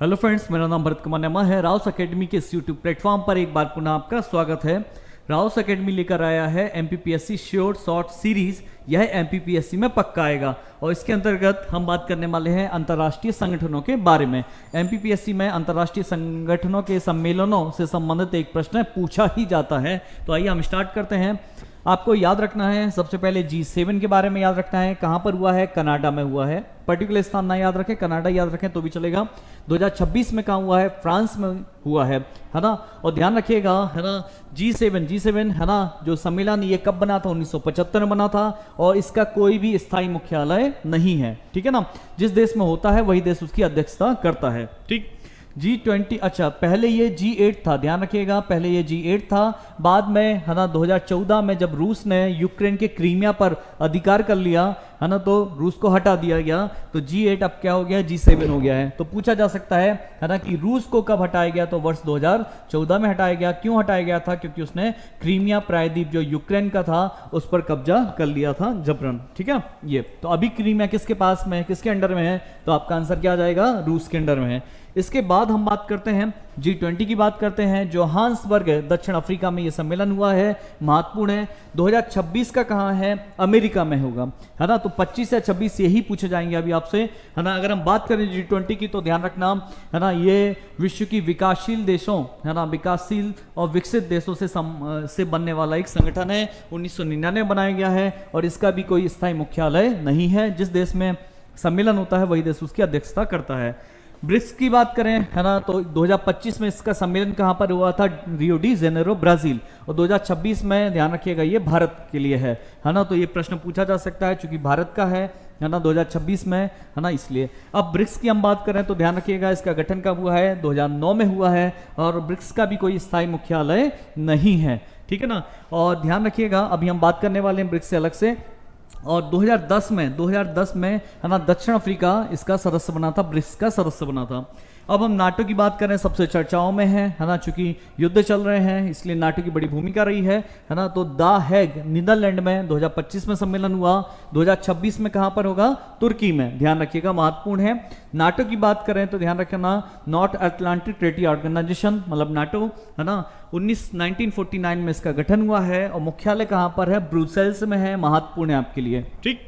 Hello friends, मेरा नाम भरत कुमार नेमा है। राउस एकेडमी के इस यूट्यूब प्लेटफॉर्म पर एक बार पुनः आपका स्वागत है। राउस एकेडमी लेकर आया है एमपीपीएससी श्योर शॉर्ट सीरीज। यह एमपीपीएससी में पक्का आएगा और इसके अंतर्गत हम बात करने वाले हैं अंतर्राष्ट्रीय संगठनों के बारे में। एमपीपीएससी में अंतर्राष्ट्रीय संगठनों के सम्मेलनों से संबंधित एक प्रश्न पूछा ही जाता है। तो आइए हम स्टार्ट करते हैं। आपको याद रखना है, सबसे पहले G7 के बारे में याद रखना है। कहाँ पर हुआ है? कनाडा में हुआ है। पर्टिकुलर स्थान ना याद रखें, कनाडा याद रखें तो भी चलेगा। 2026 में कहाँ हुआ है? फ्रांस में हुआ है ना। और ध्यान रखिएगा, है ना, G7 है ना, जो सम्मेलन ये कब बना था? 1975 में बना था और इसका कोई भी स्थायी मुख्यालय नहीं है, ठीक है ना। जिस देश में होता है वही देश उसकी अध्यक्षता करता है, ठीक। G20, अच्छा पहले ये G8 था, ध्यान रखिएगा, पहले ये G8 था। बाद में, है ना, 2014 में जब रूस ने यूक्रेन के क्रीमिया पर अधिकार कर लिया, है ना, तो रूस को हटा दिया गया, तो G8 अब क्या हो गया? G7 हो गया है। तो पूछा जा सकता है ना, कि रूस को कब हटाया गया? तो वर्ष 2014 में हटाया गया। क्यों हटाया गया था? क्योंकि उसने क्रीमिया प्रायद्वीप जो यूक्रेन का था उस पर कब्जा कर लिया था जबरन, ठीक है। ये तो अभी क्रीमिया किसके पास में है, किसके अंडर में है? तो आपका आंसर क्या आ जाएगा? रूस के अंडर में है। इसके बाद हम बात करते हैं G20 की बात करते हैं। जोहान्सबर्ग दक्षिण अफ्रीका में ये सम्मेलन हुआ है, महत्वपूर्ण है। 2026 का कहाँ है? अमेरिका में होगा, है ना। तो 25 या 26 यही पूछे जाएंगे अभी आपसे, है ना। अगर हम बात करें G20 की तो ध्यान रखना, है ना, ये विश्व की विकासशील देशों, है ना, विकासशील और विकसित देशों से बनने वाला एक संगठन है। 1999 बनाया गया है और इसका भी कोई स्थायी मुख्यालय नहीं है। जिस देश में सम्मेलन होता है वही देश उसकी अध्यक्षता करता है। ब्रिक्स की बात करें, है ना, तो 2025 में इसका सम्मेलन कहाँ पर हुआ था? Rio de Janeiro, Brazil. और 2026 में ध्यान रखिएगा ये भारत के लिए है ना। तो ये प्रश्न पूछा जा सकता है चूंकि भारत का है ना, 2026 में, है ना, इसलिए। अब ब्रिक्स की हम बात करें तो ध्यान रखिएगा इसका गठन कब हुआ है? 2009 में हुआ है और ब्रिक्स का भी कोई स्थायी मुख्यालय नहीं है, ठीक है ना। और ध्यान रखिएगा अभी हम बात करने वाले हैं ब्रिक्स से अलग से। और 2010 में, है ना, दक्षिण अफ्रीका इसका सदस्य बना था, ब्रिक्स का सदस्य बना था। अब हम नाटो की बात करें, सबसे चर्चाओं में है ना, चूंकि युद्ध चल रहे हैं इसलिए नाटो की बड़ी भूमिका रही है ना। तो द हेग नीदरलैंड में 2025 में सम्मेलन हुआ। 2026 में कहां पर होगा? तुर्की में, ध्यान रखिएगा, महत्वपूर्ण है। नाटो की बात करें तो ध्यान रखना, नॉर्थ अटलांटिक ट्रेटी ऑर्गेनाइजेशन, मतलब नाटो, है ना, 1949 में इसका गठन हुआ है और मुख्यालय कहां पर है? ब्रुसेल्स में है, महत्वपूर्ण है आपके लिए, ठीक।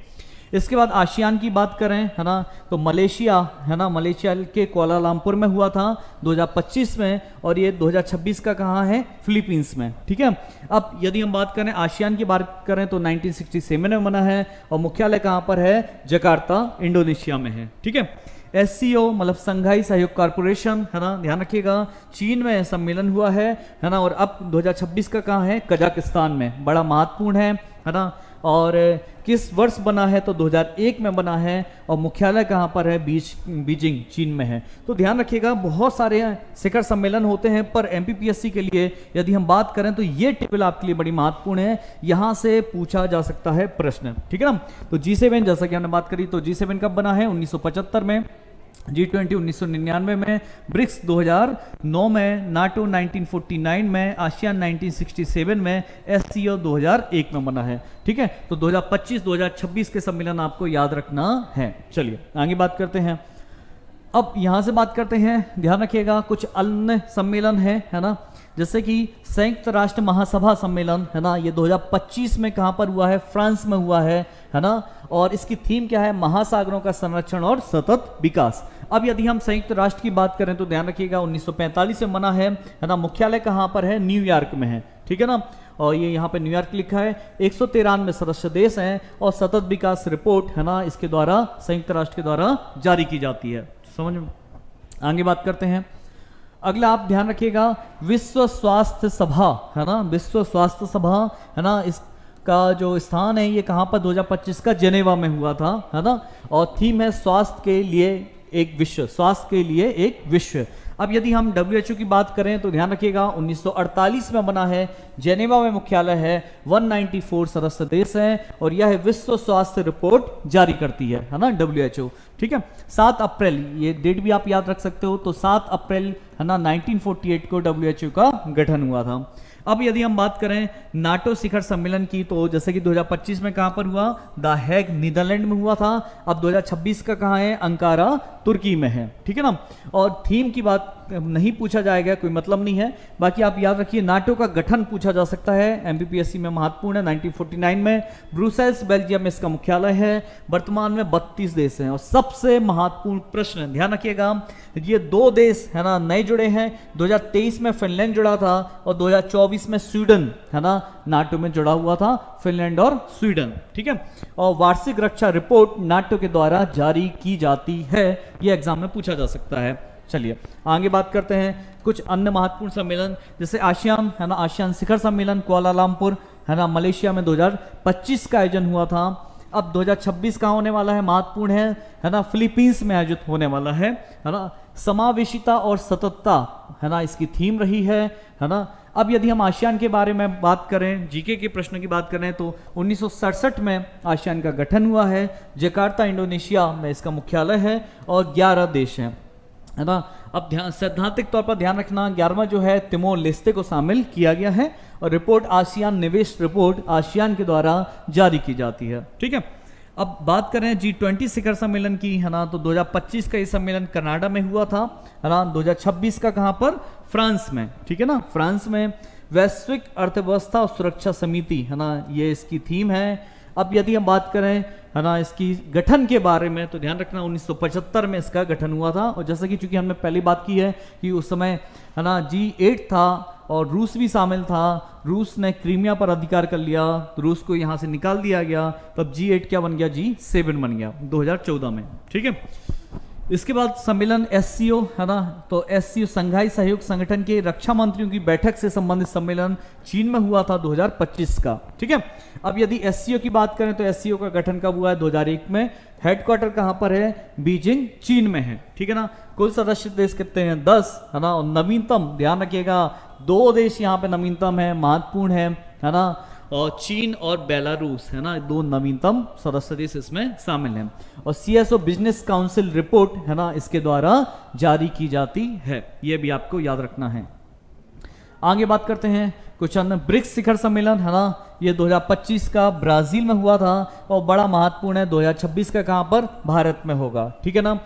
इसके बाद आसियान की बात करें, है ना, तो मलेशिया, है ना, मलेशिया के कुआलालंपुर में हुआ था 2025 में और ये 2026 का कहाँ है? फिलीपींस में, ठीक है। अब यदि हम बात करें आसियान की बात करें तो 1967 में बना है और मुख्यालय कहाँ पर है? जकार्ता, इंडोनेशिया में है, ठीक है। SCO मतलब संघाई सहयोग कॉर्पोरेशन, है ना, ध्यान रखिएगा, चीन में सम्मेलन हुआ है ना। और अब 2026 का कहाँ है? कजाकिस्तान में, बड़ा महत्वपूर्ण है ना। और किस वर्ष बना है? तो 2001 में बना है और मुख्यालय कहाँ पर है? बीजिंग, चीन में है। तो ध्यान रखिएगा बहुत सारे शिखर सम्मेलन होते हैं, पर एमपीपीएससी के लिए यदि हम बात करें तो ये टेबल आपके लिए बड़ी महत्वपूर्ण है, यहाँ से पूछा जा सकता है प्रश्न, ठीक है ना। तो G7 जैसा कि हमने बात करी, तो G7 कब बना है? 1975 में, G20 1999 में, ब्रिक्स 2009 में, नाटो 1949 में, आसियान 1967 में, SCO 2001 में बना है, ठीक है। तो 2025-2026 के सम्मेलन आपको याद रखना है। चलिए आगे बात करते हैं। अब यहां से बात करते हैं, ध्यान रखिएगा कुछ अन्य सम्मेलन है ना, जैसे कि संयुक्त राष्ट्र महासभा सम्मेलन, है ना, ये 2025 में कहां पर हुआ है? फ्रांस में हुआ है ना। और इसकी थीम क्या है? महासागरों का संरक्षण और सतत विकास। अब यदि हम संयुक्त राष्ट्र की बात करें तो ध्यान रखिएगा 1945 में बना है ना। मुख्यालय कहां पर है? न्यूयॉर्क में है, ठीक है ना। और ये यहाँ पे न्यूयॉर्क लिखा है। 193 सदस्य देश हैं और सतत विकास रिपोर्ट, है ना, इसके द्वारा संयुक्त राष्ट्र के द्वारा जारी की जाती है। समझ में? आगे बात करते हैं। अगला आप ध्यान रखिएगा विश्व स्वास्थ्य सभा, है ना, विश्व स्वास्थ्य सभा, है ना, इसका जो स्थान है ये कहाँ पर? 2025 का जेनेवा में हुआ था, है ना। और थीम है स्वास्थ्य के लिए एक विश्व, स्वास्थ्य के लिए एक विश्व। अब यदि हम WHO की बात करें तो ध्यान रखिएगा 1948 में बना है, जेनेवा में मुख्यालय है, 194 सदस्य देश हैं और यह विश्व स्वास्थ्य रिपोर्ट जारी करती है ना, WHO, ठीक है। 7 अप्रैल, ये डेट भी आप याद रख सकते हो, तो 7 अप्रैल, है ना, 1948 को WHO का गठन हुआ था। अब यदि हम बात करें नाटो शिखर सम्मेलन की, तो जैसे कि 2025 में कहां पर हुआ? द हेग नीदरलैंड में हुआ था। अब 2026 का कहां है? अंकारा, तुर्की में है, ठीक है ना। और थीम की बात नहीं पूछा जाएगा, कोई मतलब नहीं है। बाकी आप याद रखिए नाटो का गठन पूछा जा सकता है, एमपीपीएससी में महत्वपूर्ण है। 1949 में ब्रुसेल्स बेल्जियम में इसका मुख्यालय है। वर्तमान में 32 देश हैं। और सबसे महत्वपूर्ण प्रश्न ध्यान रखिएगा, ये 2 देश है ना नए जुड़े हैं। 2023 में फिनलैंड जुड़ा था और 2024 में स्वीडन है ना नाटो में जुड़ा हुआ था, फिनलैंड और स्वीडन, ठीक है। और वार्षिक रक्षा रिपोर्ट नाटो के द्वारा जारी की जाती है, ये एग्जाम में पूछा जा सकता है। चलिए आगे बात करते हैं कुछ अन्य महत्वपूर्ण सम्मेलन, जैसे आसियान है ना, आसियान शिखर सम्मेलन कुआलालंपुर है ना मलेशिया में 2025 का आयोजन हुआ था। अब 2026 कहाँ होने वाला है, महत्वपूर्ण है ना, फिलीपींस में आयोजित होने वाला है ना। समावेशिता और सततता है ना इसकी थीम रही है ना। अब यदि हम आसियान के बारे में बात करें, जीके के प्रश्न की बात करें, तो 1967 में आसियान का गठन हुआ है। जकार्ता इंडोनेशिया में इसका मुख्यालय है और 11 देश हैं है ना। अब ध्यान सैद्धांतिक तौर पर ध्यान रखना, 11वां जो है तिमोर लेस्ते को शामिल किया गया है और रिपोर्ट आसियान निवेश रिपोर्ट आसियान के द्वारा जारी की जाती है, ठीक है। अब बात करें G20 शिखर सम्मेलन की है ना, तो 2025 का ये सम्मेलन कनाडा में हुआ था है ना। 2026 का कहां पर, फ्रांस में, ठीक है ना, फ्रांस में। वैश्विक अर्थव्यवस्था और सुरक्षा समिति है ना, ये इसकी थीम है। अब यदि हम बात करें है ना इसकी गठन के बारे में, तो ध्यान रखना 1975 में इसका गठन हुआ था। और जैसा कि चूंकि हमने पहली बात की है कि उस समय है ना G8 था और रूस भी शामिल था। रूस ने क्रीमिया पर अधिकार कर लिया, तो रूस को यहां से निकाल दिया गया, तब G8 क्या बन गया, G7 बन गया 2014 में, ठीक है। इसके बाद सम्मेलन SCO है ना, तो SCO संघाई सहयोग संगठन के रक्षा मंत्रियों की बैठक से संबंधित सम्मेलन चीन में हुआ था 2025 का, ठीक है। अब यदि SCO की बात करें तो SCO का गठन कब हुआ है, 2001 में। हेडक्वार्टर कहां पर है, बीजिंग चीन में है, ठीक है ना। कुल सदस्य देश कितने हैं, 10 है ना। और नवीनतम ध्यान रखिएगा 2 देश यहाँ पे नवीनतम है, महत्वपूर्ण है ना। और चीन और बेलारूस है ना, 2 नवीनतम सदस्य देश इसमें शामिल हैं। और CSO बिजनेस काउंसिल रिपोर्ट है ना इसके द्वारा जारी की जाती है, यह भी आपको याद रखना है। आगे बात करते हैं कुछ अन्य ब्रिक्स शिखर सम्मेलन है ना, ये 2025 का ब्राजील में हुआ था और बड़ा महत्वपूर्ण है। 2026 का कहां पर, भारत में होगा, ठीक है ना।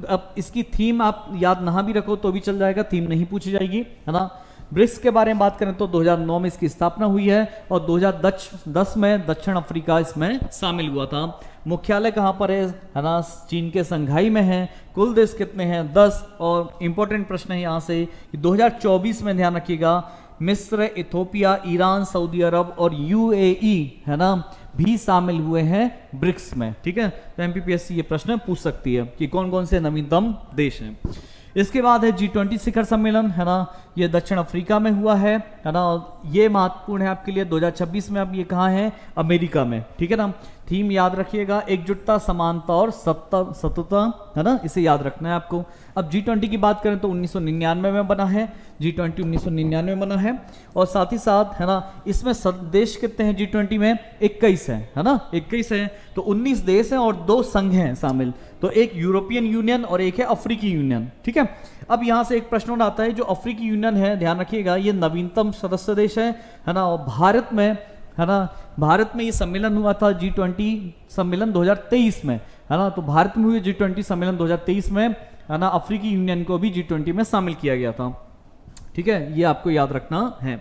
अब इसकी थीम आप याद ना भी रखो तो भी चल जाएगा, थीम नहीं पूछी जाएगी है ना। ब्रिक्स के बारे में बात करें तो 2009 में इसकी स्थापना हुई है और 2010 में दक्षिण अफ्रीका इसमें शामिल हुआ था। मुख्यालय कहां पर है ना, चीन के संघाई में है। कुल देश कितने हैं, 10। और इंपॉर्टेंट प्रश्न है यहां से 2024 में ध्यान रखिएगा मिस्र, इथोपिया, ईरान, सऊदी अरब और UAE है ना भी शामिल हुए हैं ब्रिक्स में, ठीक है। तो एमपीपीएससी ये प्रश्न पूछ सकती है कि कौन कौन से नवीनतम देश हैं। इसके बाद है G20 शिखर सम्मेलन है ना, ये दक्षिण अफ्रीका में हुआ है ना। ये महत्वपूर्ण है आपके लिए 2026 में। अब ये कहाँ है, अमेरिका में, ठीक है ना। थीम याद रखिएगा, एकजुटता, समानता और सततता है ना, इसे याद रखना है आपको। अब G20 की बात करें तो 1999 में बना है, G20 1999 में बना है। और साथ ही साथ है ना इसमें देश कितने हैं G20 में, 21 है ना, 21 है। तो 19 देश हैं और 2 संघ हैं शामिल, तो एक यूरोपियन यूनियन और एक है अफ्रीकी यूनियन, ठीक है। अब यहां से एक प्रश्न आता है, जो अफ्रीकी यूनियन है ध्यान रखिएगा ये नवीनतम सदस्य देश है ना। और भारत में है ना, भारत में ये सम्मेलन हुआ था G20 सम्मेलन 2023 में है ना। तो भारत में हुए G20 सम्मेलन 2023 में है ना, अफ्रीकी यूनियन को भी G20 में शामिल किया गया था, ठीक है। ये आपको याद रखना है।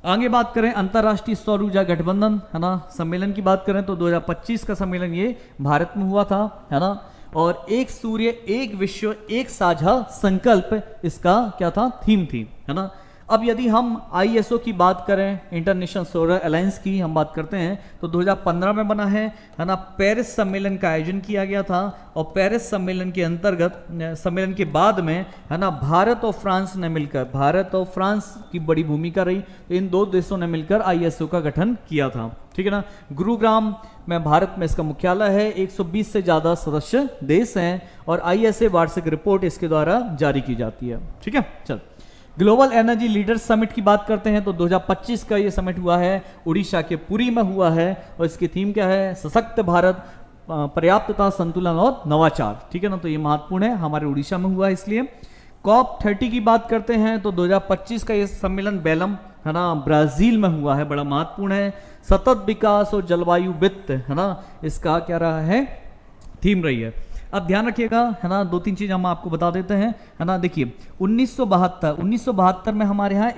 आगे बात करें अंतर्राष्ट्रीय सौर ऊर्जा गठबंधन है ना सम्मेलन की बात करें तो 2025 का सम्मेलन ये भारत में हुआ था है ना। और एक सूर्य, एक विश्व, एक साझा संकल्प इसका क्या था, थीम थी है ना। अब यदि हम ISO की बात करें, इंटरनेशनल सोलर अलायंस की हम बात करते हैं तो 2015 में बना है ना। पेरिस सम्मेलन का आयोजन किया गया था और पेरिस सम्मेलन के अंतर्गत, सम्मेलन के बाद में है ना, भारत और फ्रांस ने मिलकर, भारत और फ्रांस की बड़ी भूमिका रही, तो इन 2 देशों ने मिलकर ISO का गठन किया था, ठीक है ना। गुरुग्राम में भारत में इसका मुख्यालय है। 120 से ज्यादा सदस्य देश हैं और ISA वार्षिक रिपोर्ट इसके द्वारा जारी की जाती है, ठीक है। चल ग्लोबल एनर्जी लीडर्स समिट की बात करते हैं तो 2025 का ये समिट हुआ है, उड़ीसा के पुरी में हुआ है और इसकी थीम क्या है, सशक्त भारत, पर्याप्तता, संतुलन और नवाचार, ठीक है ना। तो ये महत्वपूर्ण है, हमारे उड़ीसा में हुआ है इसलिए। COP30 की बात करते हैं तो 2025 का ये सम्मेलन बेलम है ना, ब्राजील में हुआ है, बड़ा महत्वपूर्ण है। सतत विकास और जलवायु वित्त है ना, इसका क्या रहा है, थीम रही है। अब ध्यान रखिएगा, है ना, 2-3 चीज हम आपको बता देते हैं, है ना। देखिए 1972 में हमारे यहाँ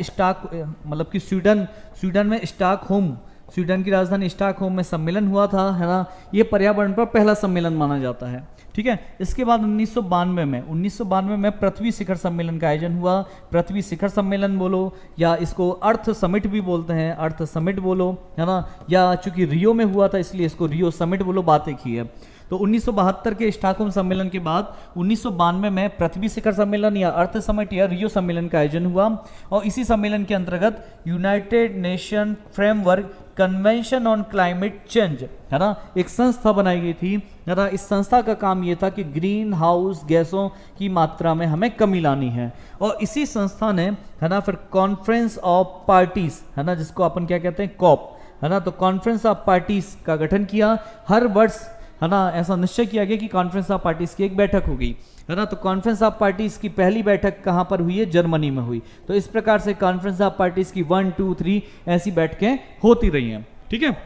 मतलब कि स्वीडन में स्टॉकहोम, स्वीडन की राजधानी स्टॉकहोम में सम्मेलन हुआ था, है ना। ये पर्यावरण पर पहला सम्मेलन माना जाता है, ठीक है। इसके बाद 1992 में पृथ्वी शिखर सम्मेलन का आयोजन हुआ। पृथ्वी शिखर सम्मेलन बोलो या इसको अर्थ समिट भी बोलते हैं, अर्थ समिट बोलो, है ना, या चूंकि रियो में हुआ था इसलिए इसको रियो समिट बोलो, बात एक ही है। तो 1972 के स्टॉकहोम सम्मेलन के बाद 1992 में पृथ्वी शिखर सम्मेलन या अर्थ समिट या रियो सम्मेलन का आयोजन हुआ, और इसी सम्मेलन के अंतर्गत United nation framework convention on climate change, है ना, एक संस्था बनाई गई थी, है ना। इस संस्था का काम ये था कि ग्रीन हाउस गैसों की मात्रा में हमें कमी लानी है, और इसी संस्था ने, है ना, फिर कॉन्फ्रेंस ऑफ पार्टीज, है ना, जिसको अपन क्या कहते हैं, कॉप, है ना, तो कॉन्फ्रेंस ऑफ पार्टीज का गठन किया। हर वर्ष, है ना, ऐसा निश्चय किया गया कि कॉन्फ्रेंस ऑफ पार्टीज की एक बैठक होगी, है ना। तो कॉन्फ्रेंस ऑफ पार्टीज की पहली बैठक कहाँ पर हुई है, जर्मनी में हुई। तो इस प्रकार से कॉन्फ्रेंस ऑफ पार्टीज की 1, 2, 3 ऐसी बैठकें होती रही हैं, ठीक है,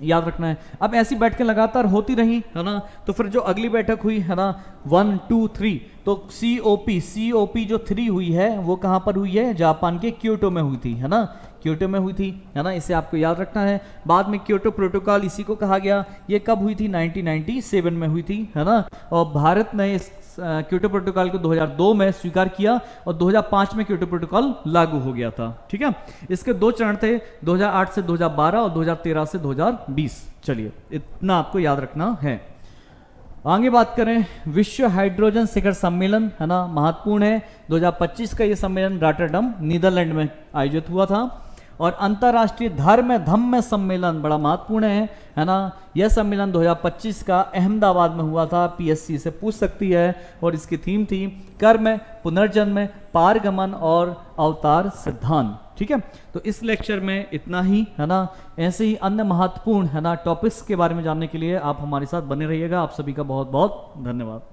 याद रखना है। अब ऐसी बैठकें लगातार होती रही, है ना। तो फिर जो अगली बैठक हुई, है ना, 1, 2, 3, तो COP जो 3 हुई है वो कहाँ पर हुई है, जापान के क्योटो में हुई थी, है ना, क्योटो में हुई थी, है ना, इसे आपको याद रखना है। बाद में क्योटो प्रोटोकॉल इसी को कहा गया, ये कब हुई थी, 1997 में हुई थी, है ना। और भारत ने इस क्योटो प्रोटोकॉल को 2002 में स्वीकार किया और 2005 में क्योटो प्रोटोकॉल लागू हो गया था, ठीक है। इसके 2 चरण थे, 2008 से 2012 और 2013 से 2020। चलिए इतना आपको याद रखना है। आगे बात करें, विश्व हाइड्रोजन शिखर सम्मेलन, है ना, महत्वपूर्ण है। 2025 का ये सम्मेलन रॉटरडम नीदरलैंड में आयोजित हुआ था। और अंतर्राष्ट्रीय धम्म सम्मेलन बड़ा महत्वपूर्ण है ना। यह सम्मेलन 2025 का अहमदाबाद में हुआ था, PSC से पूछ सकती है, और इसकी थीम थी कर्म, पुनर्जन्म, पारगमन और अवतार सिद्धांत, ठीक है। तो इस लेक्चर में इतना ही, है ना। ऐसे ही अन्य महत्वपूर्ण, है ना, टॉपिक्स के बारे में जानने के लिए आप हमारे साथ बने रहिएगा। आप सभी का बहुत बहुत धन्यवाद।